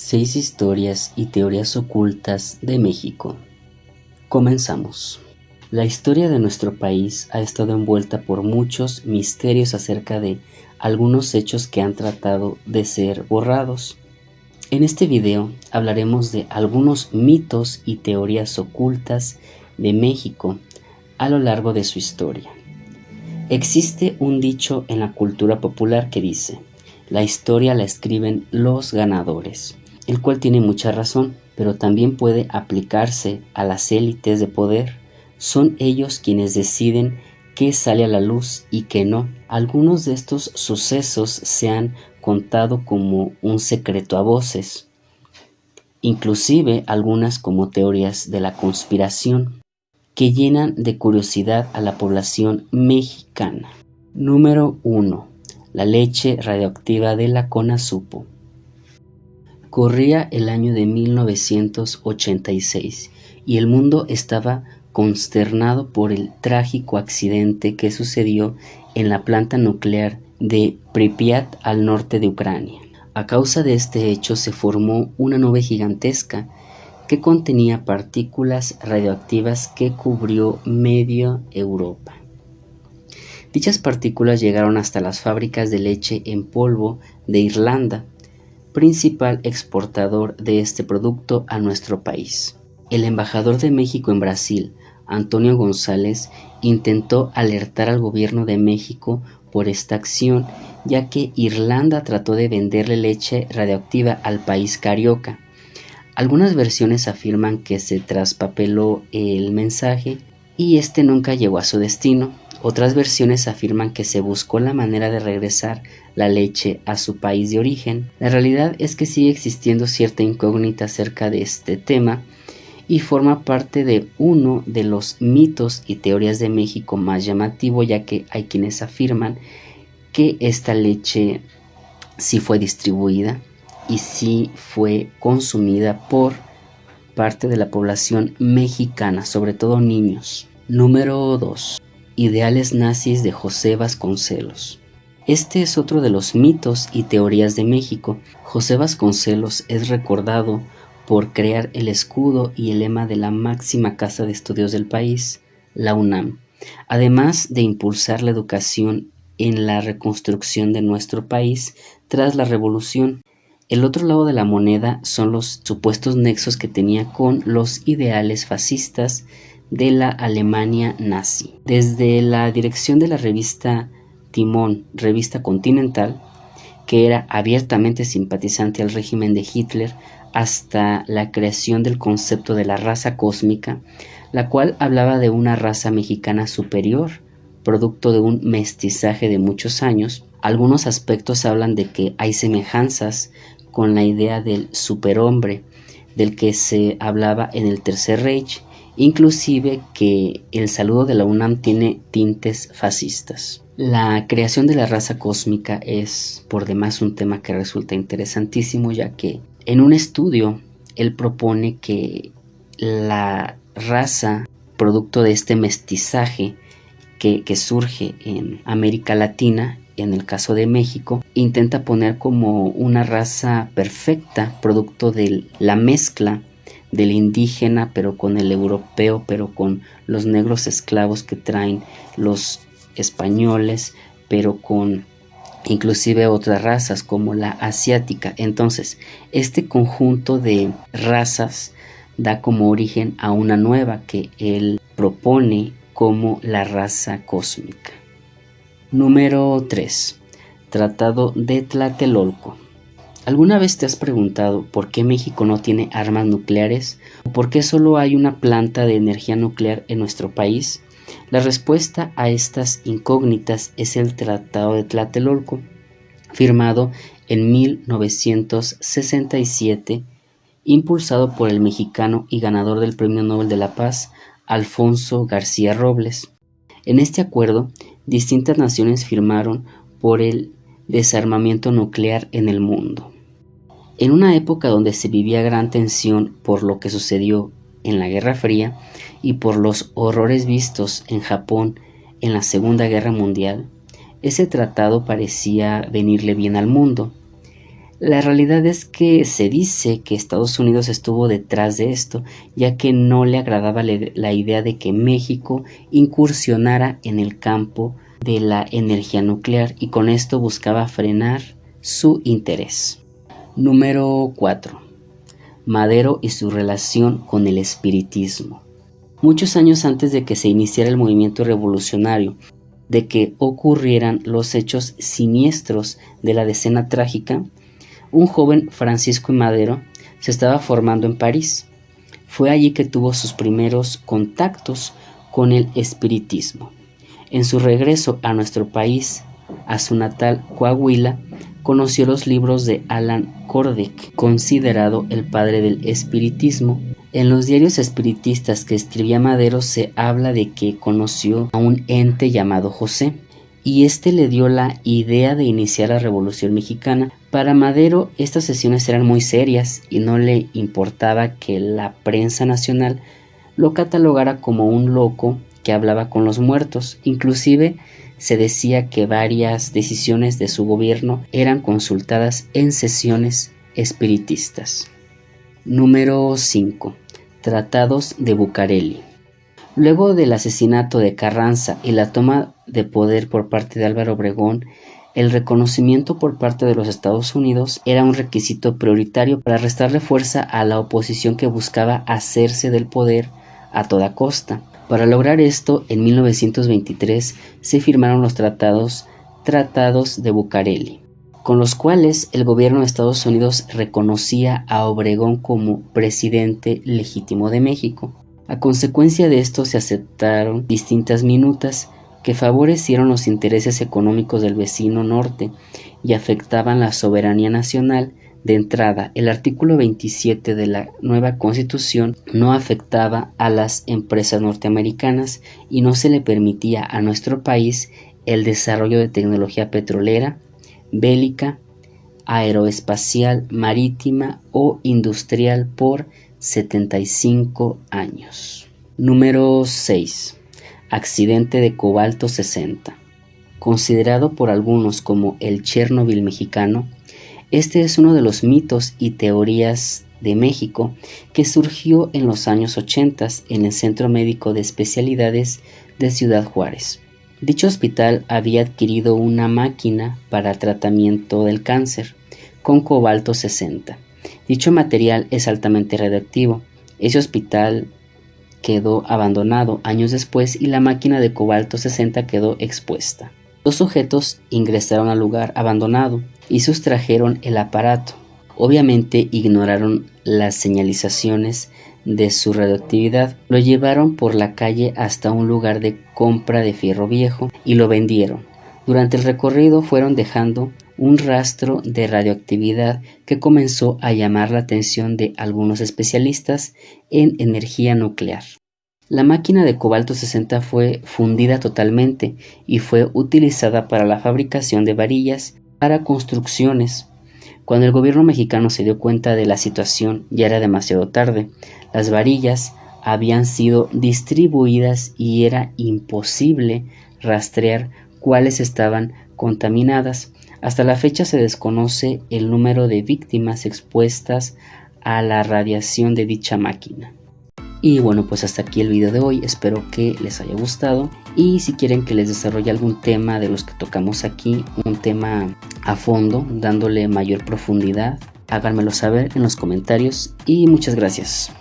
6 historias y teorías ocultas de México. Comenzamos. La historia de nuestro país ha estado envuelta por muchos misterios acerca de algunos hechos que han tratado de ser borrados. En este video hablaremos de algunos mitos y teorías ocultas de México a lo largo de su historia. Existe un dicho en la cultura popular que dice: la historia la escriben los ganadores, el cual tiene mucha razón, pero también puede aplicarse a las élites de poder. Son ellos quienes deciden qué sale a la luz y qué no. Algunos de estos sucesos se han contado como un secreto a voces, inclusive algunas como teorías de la conspiración, que llenan de curiosidad a la población mexicana. Número 1. La leche radioactiva de la Conasupo. Corría el año de 1986 y el mundo estaba consternado por el trágico accidente que sucedió en la planta nuclear de Pripyat al norte de Ucrania. A causa de este hecho se formó una nube gigantesca que contenía partículas radioactivas que cubrió media Europa. Dichas partículas llegaron hasta las fábricas de leche en polvo de Irlanda, principal exportador de este producto a nuestro país. El embajador de México en Brasil, Antonio González, intentó alertar al gobierno de México por esta acción, ya que Irlanda trató de venderle leche radioactiva al país carioca. Algunas versiones afirman que se traspapeló el mensaje y este nunca llegó a su destino. Otras versiones afirman que se buscó la manera de regresar la leche a su país de origen. La realidad es que sigue existiendo cierta incógnita acerca de este tema y forma parte de uno de los mitos y teorías de México más llamativo, ya que hay quienes afirman que esta leche sí fue distribuida y sí fue consumida por parte de la población mexicana, sobre todo niños. Número 2. Ideales nazis de José Vasconcelos. Este es otro de los mitos y teorías de México. José Vasconcelos es recordado por crear el escudo y el lema de la máxima casa de estudios del país, la UNAM, además de impulsar la educación en la reconstrucción de nuestro país tras la revolución. El otro lado de la moneda son los supuestos nexos que tenía con los ideales fascistas de la Alemania nazi. Desde la dirección de la revista Timón, revista continental, que era abiertamente simpatizante al régimen de Hitler, hasta la creación del concepto de la raza cósmica, la cual hablaba de una raza mexicana superior, producto de un mestizaje de muchos años. Algunos aspectos hablan de que hay semejanzas con la idea del superhombre, del que se hablaba en el Tercer Reich, inclusive que el saludo de la UNAM tiene tintes fascistas. La creación de la raza cósmica es por demás un tema que resulta interesantísimo, ya que en un estudio él propone que la raza, producto de este mestizaje que surge en América Latina, en el caso de México, intenta poner como una raza perfecta, producto de la mezcla del indígena, pero con el europeo, pero con los negros esclavos que traen los españoles, pero con inclusive otras razas como la asiática. Entonces, este conjunto de razas da como origen a una nueva que él propone como la raza cósmica. Número 3. Tratado de Tlatelolco. ¿Alguna vez te has preguntado por qué México no tiene armas nucleares o por qué solo hay una planta de energía nuclear en nuestro país? La respuesta a estas incógnitas es el Tratado de Tlatelolco, firmado en 1967, impulsado por el mexicano y ganador del Premio Nobel de la Paz, Alfonso García Robles. En este acuerdo, distintas naciones firmaron por el desarmamiento nuclear en el mundo. En una época donde se vivía gran tensión por lo que sucedió en la Guerra Fría y por los horrores vistos en Japón en la Segunda Guerra Mundial, ese tratado parecía venirle bien al mundo. La realidad es que se dice que Estados Unidos estuvo detrás de esto, ya que no le agradaba la idea de que México incursionara en el campo de la energía nuclear y con esto buscaba frenar su interés. Número 4. Madero y su relación con el espiritismo. Muchos años antes de que se iniciara el movimiento revolucionario, de que ocurrieran los hechos siniestros de la Decena Trágica, un joven Francisco I. Madero se estaba formando en París. Fue allí que tuvo sus primeros contactos con el espiritismo. En su regreso a nuestro país, a su natal Coahuila, conoció los libros de Allan Kardec, considerado el padre del espiritismo. En los diarios espiritistas que escribía Madero se habla de que conoció a un ente llamado José, y este le dio la idea de iniciar la Revolución Mexicana. Para Madero estas sesiones eran muy serias y no le importaba que la prensa nacional lo catalogara como un loco que hablaba con los muertos. Inclusive se decía que varias decisiones de su gobierno eran consultadas en sesiones espiritistas. Número 5. Tratados de Bucareli. Luego del asesinato de Carranza y la toma de poder por parte de Álvaro Obregón, el reconocimiento por parte de los Estados Unidos era un requisito prioritario para restarle fuerza a la oposición que buscaba hacerse del poder a toda costa. Para lograr esto, en 1923 se firmaron los Tratados de Bucareli, con los cuales el gobierno de Estados Unidos reconocía a Obregón como presidente legítimo de México. A consecuencia de esto se aceptaron distintas minutas que favorecieron los intereses económicos del vecino norte y afectaban la soberanía nacional. De entrada, el artículo 27 de la nueva Constitución no afectaba a las empresas norteamericanas y no se le permitía a nuestro país el desarrollo de tecnología petrolera, bélica, aeroespacial, marítima o industrial por 75 años. Número 6. Accidente de cobalto 60. Considerado por algunos como el Chernobyl mexicano, este es uno de los mitos y teorías de México que surgió en los años 80 en el Centro Médico de Especialidades de Ciudad Juárez. Dicho hospital había adquirido una máquina para tratamiento del cáncer con cobalto 60. Dicho material es altamente radioactivo. Ese hospital quedó abandonado años después y la máquina de cobalto 60 quedó expuesta. Dos sujetos ingresaron al lugar abandonado y sustrajeron el aparato. Obviamente ignoraron las señalizaciones de su radioactividad. Lo llevaron por la calle hasta un lugar de compra de fierro viejo y lo vendieron. Durante el recorrido fueron dejando un rastro de radioactividad que comenzó a llamar la atención de algunos especialistas en energía nuclear. La máquina de cobalto 60 fue fundida totalmente y fue utilizada para la fabricación de varillas para construcciones. Cuando el gobierno mexicano se dio cuenta de la situación, ya era demasiado tarde. Las varillas habían sido distribuidas y era imposible rastrear cuáles estaban contaminadas. Hasta la fecha se desconoce el número de víctimas expuestas a la radiación de dicha máquina. Y bueno, pues hasta aquí el video de hoy, espero que les haya gustado y si quieren que les desarrolle algún tema de los que tocamos aquí, un tema a fondo, dándole mayor profundidad, háganmelo saber en los comentarios y muchas gracias.